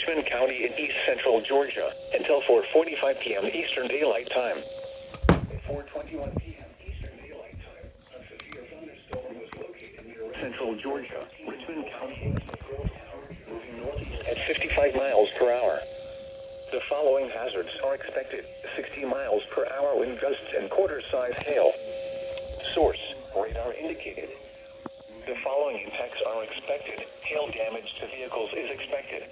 Richmond County in east central Georgia, until 4:45 p.m. Eastern Daylight Time. At 4:21 p.m. Eastern Daylight Time, a severe thunderstorm was located near central Georgia, Richmond County, moving northeast at 55 miles per hour. The following hazards are expected: 60 miles per hour wind gusts and quarter-size hail. Source: radar indicated. The following impacts are expected. Hail damage to vehicles is expected.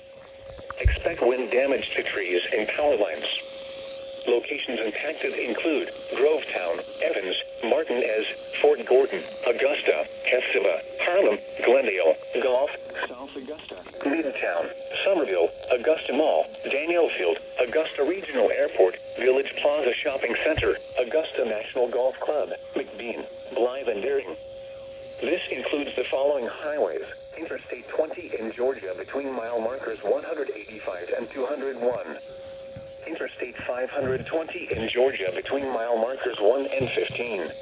Expect wind damage to trees and power lines. Locations impacted include Grovetown, Evans, Martinez, Fort Gordon, Augusta, Hephzibah, Harlem, Glendale, Gulf, South Augusta, Middletown, Somerville, Augusta Mall, Danielfield, Augusta Regional Airport, Village Plaza Shopping Center, Augusta National Golf Club, McBean, Blythe and Deering. This includes the following highways: Interstate 20 in Georgia between mile markers 185 and 201. Interstate 520 in Georgia between mile markers 1 and 15.